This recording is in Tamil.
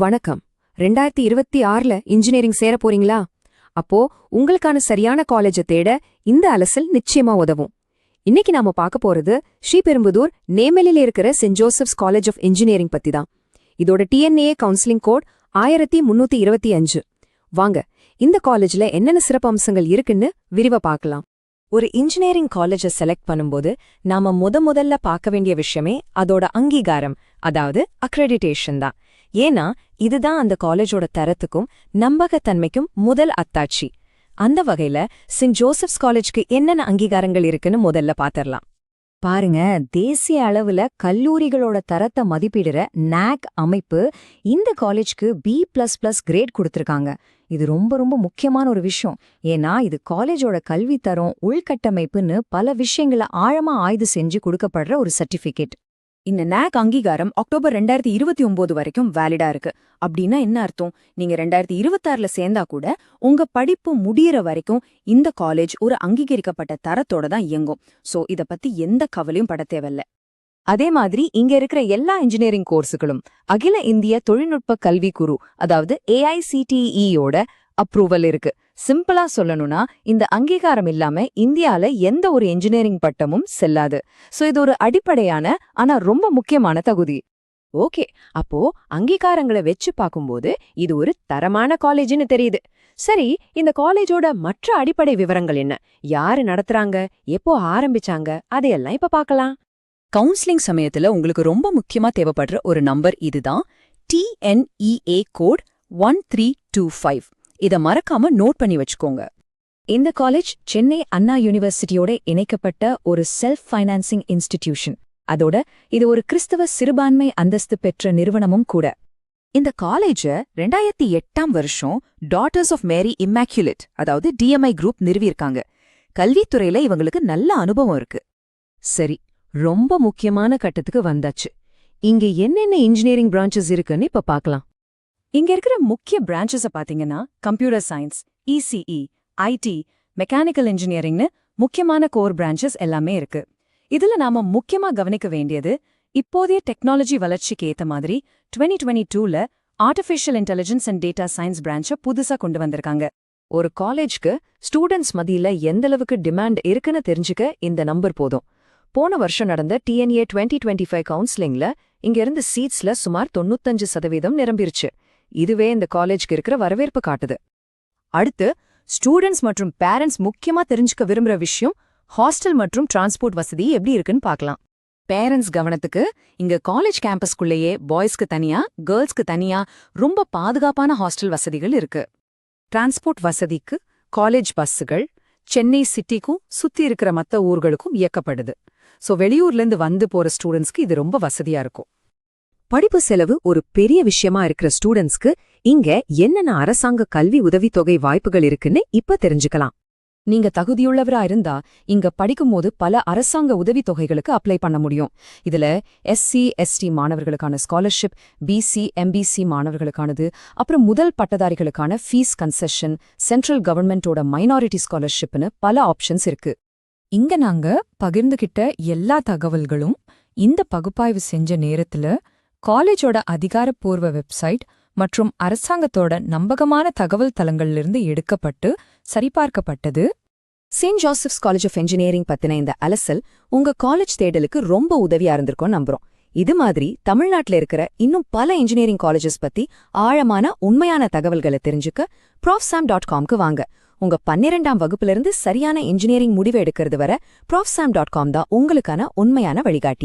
வணக்கம். 2026ல இன்ஜினியரிங் சேர போறீங்களா? அப்போ உங்களுக்கான சரியான காலேஜை தேட இந்த அலசல் நிச்சயமா உதவும். இன்னைக்கு நாம பார்க்க போறது ஸ்ரீபெரும்புதூர் நேமலில இருக்கிற saint Joseph's college of engineering பத்தி தான். இதோட டிஎன்ஏ கவுன்சிலிங் கோட் 1325. வாங்க, இந்த காலேஜ்ல என்னென்ன சிறப்பு அம்சங்கள் இருக்குன்னு விரிவா பார்க்கலாம். ஒரு இன்ஜினியரிங் காலேஜை செலக்ட் பண்ணும்போது நாம முதல்ல பார்க்க வேண்டிய விஷயமே அதோட அங்கீகாரம், அதாவது அக்ரெடிடேஷன் தான். ஏன்னா இதுதான் அந்த காலேஜோட தரத்துக்கும் நம்பகத்தன்மைக்கும் முதல் அத்தாட்சி. அந்த வகையில சென்ட் ஜோசப்ஸ் காலேஜ்க்கு என்னென்ன அங்கீகாரங்கள் இருக்குன்னு முதல்ல பாத்திரலாம். பாருங்க, தேசிய அளவுல கல்லூரிகளோட தரத்தை மதிப்பிடுற நாக் அமைப்பு இந்த காலேஜ்க்கு B++ கிரேட் கொடுத்திருக்காங்க. இது ரொம்ப ரொம்ப முக்கியமான ஒரு விஷயம். ஏன்னா இது காலேஜோட கல்வி தரம், உள்கட்டமைப்புன்னு பல விஷயங்களை ஆழமா ஆய்வு செஞ்சு கொடுக்கப்படுற ஒரு சர்டிபிகேட். இந்த நாக் அங்கீகாரம் அக்டோபர் 2029 வரைக்கும் வேலிடா இருக்கு. அப்படின்னா என்ன அர்த்தம்? நீங்க 2026ல சேர்ந்தா கூட உங்க படிப்பு முடியற வரைக்கும் இந்த காலேஜ் ஒரு அங்கீகரிக்கப்பட்ட தரத்தோட தான் இயங்கும். சோ இத பத்தி எந்த கவலையும் பட தேவையில்ல. அதே மாதிரி இங்க இருக்கிற எல்லா இன்ஜினியரிங் கோர்ஸுகளும் அகில இந்திய தொழில்நுட்ப கல்வி குழு, அதாவது AICTEயோட அப்ரூவல் இருக்கு. சிம்பிளா சொல்லணும்னா இந்த அங்கீகாரம் இல்லாம இந்தியால எந்த ஒரு இன்ஜினியரிங் பட்டமும் செல்லாது. சோ இது ஒரு அடிப்படையான ஆனா ரொம்ப முக்கியமான தகுதி. ஓகே, அப்போ அங்கீகாரங்களை வச்சு பார்க்கும்போது இது ஒரு தரமான காலேஜ்னு தெரியுது. சரி, இந்த காலேஜோட மற்ற அடிப்படை விவரங்கள் என்ன? யாரு நடத்துறாங்க, எப்போ ஆரம்பிச்சாங்க, அதையெல்லாம் இப்ப பார்க்கலாம். கவுன்சிலிங் சமயத்துல உங்களுக்கு ரொம்ப முக்கியமா தேவைப்படுற ஒரு நம்பர் இதுதான், TNEA கோட் 1325. இத மறக்காம நோட் பண்ணி வச்சுக்கோங்க. இந்த காலேஜ் சென்னை அண்ணா யூனிவர்சிட்டியோட இணைக்கப்பட்ட ஒரு செல்ஃப் ஃபைனான்சிங் இன்ஸ்டிடியூஷன். அதோட இது ஒரு கிறிஸ்தவ சிறுபான்மை அந்தஸ்து பெற்ற நிறுவனமும் கூட. இந்த காலேஜ 2008ஆம் வருஷம் டாட்டர்ஸ் ஆஃப் மேரி இம்மாக்குலேட், அதாவது DMI குரூப் நிறுவியிருக்காங்க. கல்வித்துறையில இவங்களுக்கு நல்ல அனுபவம் இருக்கு. சரி, ரொம்ப முக்கியமான கட்டத்துக்கு வந்தாச்சு. இங்க என்னென்ன இன்ஜினியரிங் பிரான்ச்சஸ் இருக்குன்னு இப்ப பார்க்கலாம். இங்க இருக்கிற முக்கிய பிரான்ச்சஸ பாத்தீங்கன்னா computer science, ECE, IT, mechanical இன்ஜினியரிங்னு முக்கியமான கோர் பிரான்ச்சஸ் எல்லாமே இருக்கு. இதுல நாம முக்கியமா கவனிக்க வேண்டியது, இப்போதைய டெக்னாலஜி வளர்ச்சிக்கு ஏத்த மாதிரி 2022ல artificial intelligence and data science பிரான்ச்ச புதுசா கொண்டு வந்திருக்காங்க. ஒரு காலேஜ்க்கு ஸ்டூடெண்ட்ஸ் மத்தியில எந்தளவுக்கு டிமாண்ட் இருக்குன்னு தெரிஞ்சுக்க இந்த நம்பர் போதும். போன வருஷம் நடந்த TNA 2025 கவுன்சிலிங்ல இங்க இருந்த சீட்ஸ்ல சுமார் 95% நிரம்பிருச்சு. இதுவே இந்த காலேஜ்க்கு இருக்கிற வரவேற்பு காட்டுது. அடுத்து, ஸ்டூடெண்ட்ஸ் மற்றும் பேரண்ட்ஸ் முக்கியமா தெரிஞ்சுக்க விரும்புற விஷயம், ஹாஸ்டல் மற்றும் டிரான்ஸ்போர்ட் வசதி எப்படி இருக்குன்னு பார்க்கலாம். பேரண்ட்ஸ் கவனத்துக்கு, இங்க காலேஜ் கேம்பஸ்குள்ளேயே பாய்ஸ்க்கு தனியா, கேர்ள்ஸ்க்கு தனியா ரொம்ப பாதுகாப்பான ஹாஸ்டல் வசதிகள் இருக்கு. டிரான்ஸ்போர்ட் வசதிக்கு காலேஜ் பஸ்ஸுகள் சென்னை சிட்டிக்கும் சுத்தி இருக்கிற மத்த ஊர்களுக்கும் இயக்கப்படுது. சோ வெளியூர்லேருந்து வந்து போற ஸ்டூடெண்ட்ஸ்க்கு இது ரொம்ப வசதியா இருக்கும். படிப்பு செலவு ஒரு பெரிய விஷயமா இருக்கிற ஸ்டூடெண்ட்ஸ்க்கு இங்க என்னென்ன அரசாங்க கல்வி உதவித்தொகை வாய்ப்புகள் இருக்குன்னு இப்ப தெரிஞ்சுக்கலாம். நீங்க தகுதியுள்ளவரா இருந்தா இங்க படிக்கும்போது பல அரசாங்க உதவித்தொகைகளுக்கு அப்ளை பண்ண முடியும். இதுல SC, ST மாணவர்களுக்கான ஸ்காலர்ஷிப், BC, MBC மாணவர்களுக்கானது, அப்புறம் முதல் பட்டதாரிகளுக்கான ஃபீஸ் கன்செஷன், சென்ட்ரல் கவர்மெண்டோட மைனாரிட்டி ஸ்காலர்ஷிப்னு பல ஆப்ஷன்ஸ் இருக்கு. இங்க நாங்க பகிர்ந்துகிட்ட எல்லா தகவல்களும் இந்த பகுப்பாய்வு செஞ்ச நேரத்துல காலேஜோட அதிகாரப்பூர்வ வெப்சைட் மற்றும் அரசாங்கத்தோட நம்பகமான தகவல் தளங்கள்லிருந்து எடுக்கப்பட்டு சரிபார்க்கப்பட்டது. Saint Joseph's college of Engineering பத்தின இந்த அலசல் உங்க காலேஜ் தேடலுக்கு ரொம்ப உதவியா இருந்திருக்கும் நம்புறோம். இது மாதிரி தமிழ்நாட்டில் இருக்கிற இன்னும் பல இன்ஜினியரிங் காலேஜஸ் பத்தி ஆழமான உண்மையான தகவல்களை தெரிஞ்சுக்க profsam.comக்கு வாங்க. உங்க 12ஆம் வகுப்பிலிருந்து சரியான இன்ஜினியரிங் முடிவு எடுக்கிறது வரை profsam.com தான் உங்களுக்கான உண்மையான வழிகாட்டி.